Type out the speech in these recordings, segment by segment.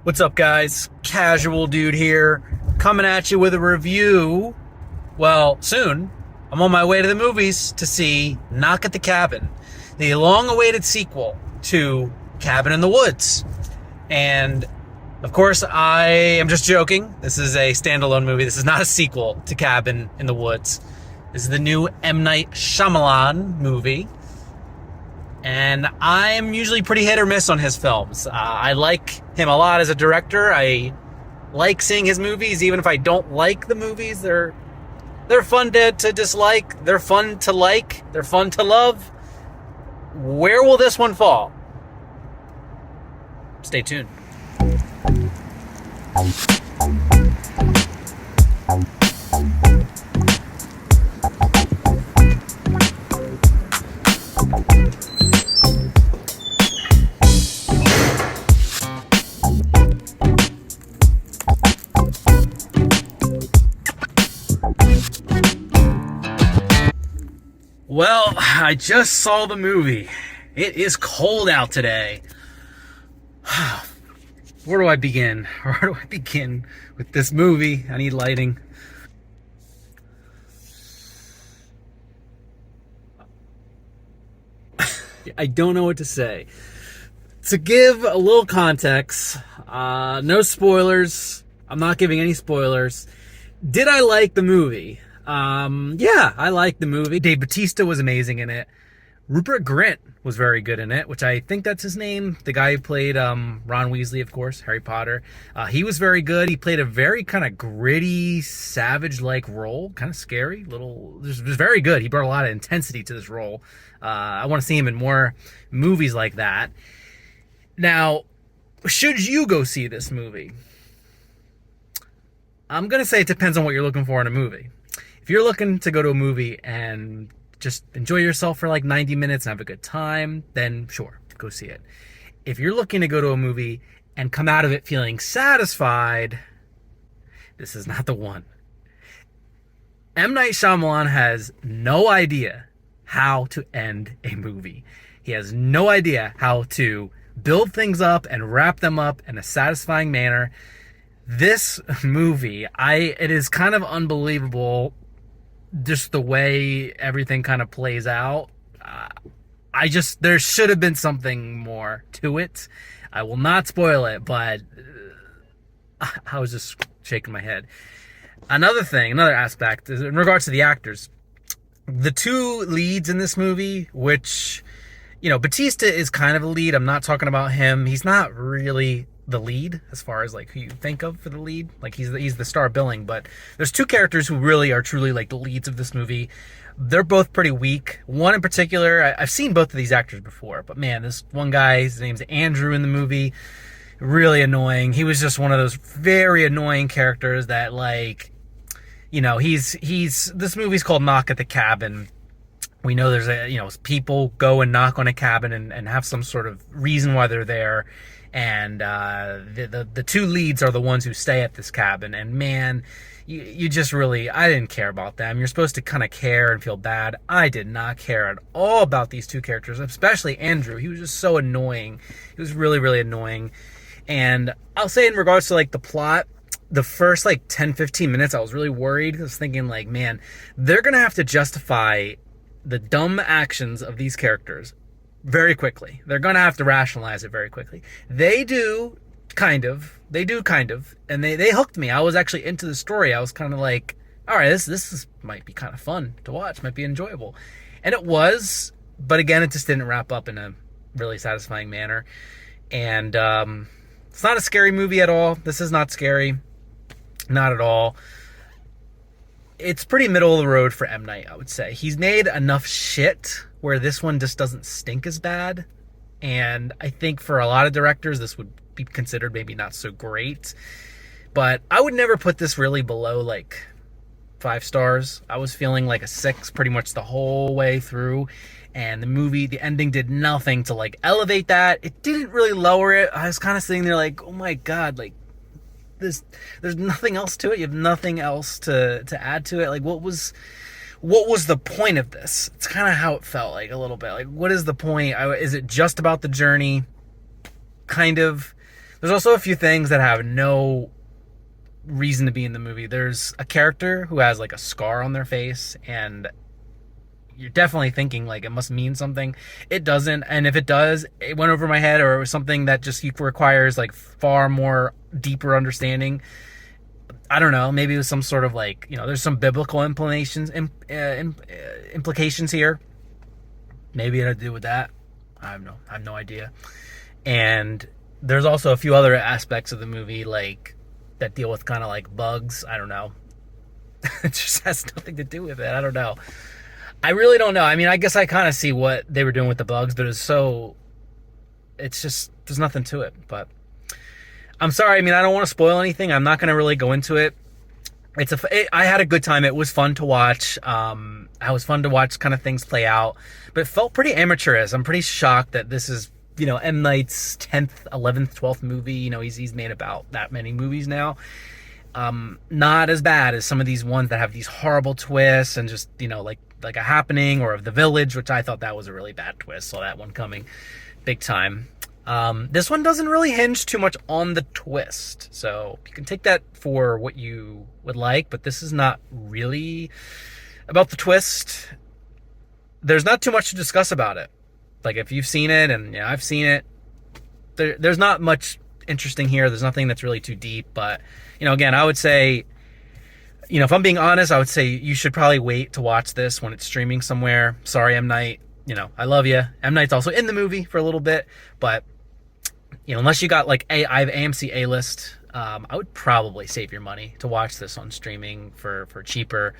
What's up, guys? Casual Dude here, coming at you with a review. Well, soon. I'm on my way to the movies to see Knock at the Cabin, the long-awaited sequel to Cabin in the Woods. And, of course, I am just joking. This is a standalone movie. This is not a sequel to Cabin in the Woods. This is the new M. Night Shyamalan movie. And I'm usually pretty hit or miss on his films. I like him a lot as a director. I like seeing his movies, even if I don't like the movies. They're fun to dislike. They're fun to like. They're fun to love. Where will this one fall? Stay tuned. Well, I just saw the movie. It is cold out today. Where do I begin? Where do I begin with this movie? I need lighting. I don't know what to say. To give a little context, no spoilers. I'm not giving any spoilers. Did I like the movie? Yeah, I liked the movie. Dave Bautista was amazing in it. Rupert Grint was very good in it, which I think that's his name. The guy who played Ron Weasley, of course, Harry Potter. He was very good. He played a very kind of gritty, savage-like role. Kind of scary. It was very good. He brought a lot of intensity to this role. I want to see him in more movies like that. Now, should you go see this movie? I'm going to say it depends on what you're looking for in a movie. If you're looking to go to a movie and just enjoy yourself for like 90 minutes and have a good time, then sure, go see it. If you're looking to go to a movie and come out of it feeling satisfied, this is not the one. M. Night Shyamalan has no idea how to end a movie. He has no idea how to build things up and wrap them up in a satisfying manner. This movie, it is kind of unbelievable just the way everything kind of plays out. There should have been something more to it. I will not spoil it, but I was just shaking my head. Another aspect is in regards to the actors. The two leads in this movie, which, Bautista is kind of a lead. I'm not talking about him. He's not really the lead as far as like who you think of for the lead. Like he's the star billing, but there's two characters who really are truly like the leads of this movie. They're both pretty weak. One in particular, I've seen both of these actors before, but man, this one guy, his name's Andrew in the movie, really annoying. He was just one of those very annoying characters that this movie's called Knock at the Cabin. We know there's people go and knock on a cabin and have some sort of reason why they're there. And the two leads are the ones who stay at this cabin. And man, you just really, I didn't care about them. You're supposed to kind of care and feel bad. I did not care at all about these two characters, especially Andrew. He was just so annoying. He was really, really annoying. And I'll say in regards to like the plot, the first like 10-15 minutes, I was really worried. I was thinking like, man, they're going to have to justify the dumb actions of these characters very quickly. They're going to have to rationalize it very quickly. They do kind of, and they hooked me. I was actually into the story. I was kind of like, all right, this might be kind of fun to watch, might be enjoyable. And it was, but again, it just didn't wrap up in a really satisfying manner. And it's not a scary movie at all. This is not scary. Not at all. It's pretty middle of the road for M. Night, I would say. He's made enough shit where this one just doesn't stink as bad. And I think for a lot of directors, this would be considered maybe not so great. But I would never put this really below like 5 stars. I was feeling like a 6 pretty much the whole way through. And the ending did nothing to like elevate that. It didn't really lower it. I was kind of sitting there like, oh my God, like there's nothing else to it. You have nothing else to add to it. Like what was the point of this? It's kind of how it felt like a little bit. Like what is the point? Is it just about the journey? Kind of. There's also a few things that have no reason to be in the movie. There's a character who has like a scar on their face, and you're definitely thinking like it must mean something. It doesn't, and if it does, it went over my head, or it was something that just requires like far more deeper understanding. I don't know. Maybe it was some sort of like, there's some biblical implications here. Maybe it had to do with that. I have no idea. And there's also a few other aspects of the movie like that deal with kind of like bugs. I don't know. It just has nothing to do with it. I don't know. I really don't know. I mean, I guess I kind of see what they were doing with the bugs, but it's just, there's nothing to it. But I'm sorry. I mean, I don't want to spoil anything. I'm not going to really go into it. I had a good time. It was fun to watch. It was fun to watch kind of things play out, but it felt pretty amateurish. I'm pretty shocked that this is, M. Night's 10th, 11th, 12th movie. He's made about that many movies now. Not as bad as some of these ones that have these horrible twists and just, like A Happening or of The Village, which I thought that was a really bad twist. Saw that one coming big time. This one doesn't really hinge too much on the twist, so you can take that for what you would like, but this is not really about the twist. There's not too much to discuss about it. Like, if you've seen it, and I've seen it, there's not much interesting here. There's nothing that's really too deep, but, again, I would say, if I'm being honest, I would say you should probably wait to watch this when it's streaming somewhere. Sorry, M. Night. I love you. M. Night's also in the movie for a little bit, but unless you got like I have AMC A-list, I would probably save your money to watch this on streaming for cheaper.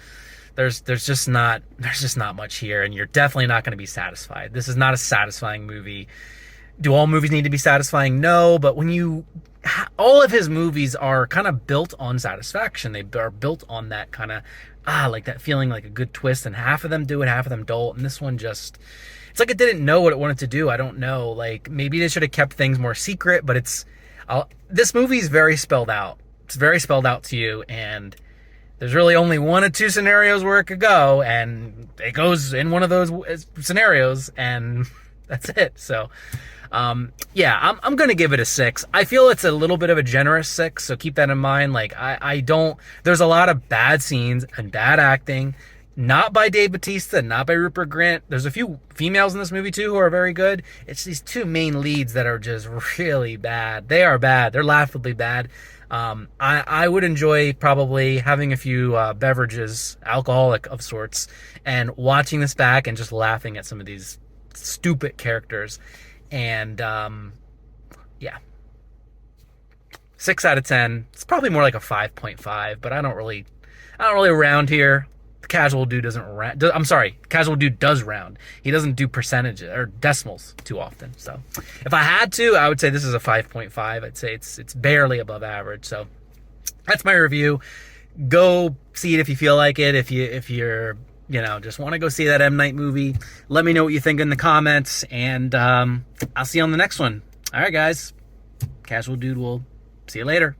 There's just not much here, and you're definitely not going to be satisfied. This is not a satisfying movie. Do all movies need to be satisfying? No, but all of his movies are kind of built on satisfaction. They are built on that kind of like that feeling like a good twist, and half of them do it, half of them don't. And this one it's like it didn't know what it wanted to do. I don't know. Like, maybe they should have kept things more secret, but this movie is very spelled out. It's very spelled out to you, and there's really only one or two scenarios where it could go, and it goes in one of those scenarios, and that's it. So, I'm going to give it a 6. I feel it's a little bit of a generous 6, so keep that in mind. Like, there's a lot of bad scenes and bad acting, not by Dave Bautista, not by Rupert Grint. There's a few females in this movie too who are very good. It's these two main leads that are just really bad. They are bad. They're laughably bad. I would enjoy probably having a few beverages, alcoholic of sorts, and watching this back and just laughing at some of these stupid characters. And 6 out of 10. It's probably more like a 5.5, but I don't really round here. CasualDude doesn't round. I'm sorry, CasualDude does round. He doesn't do percentages or decimals too often. So if I had to, I would say this is a 5.5. I'd say it's barely above average. So that's my review. Go see it if you feel like it. If you're just want to go see that M. Night movie, let me know what you think in the comments, and I'll see you on the next one. All right, guys. CasualDude will see you later.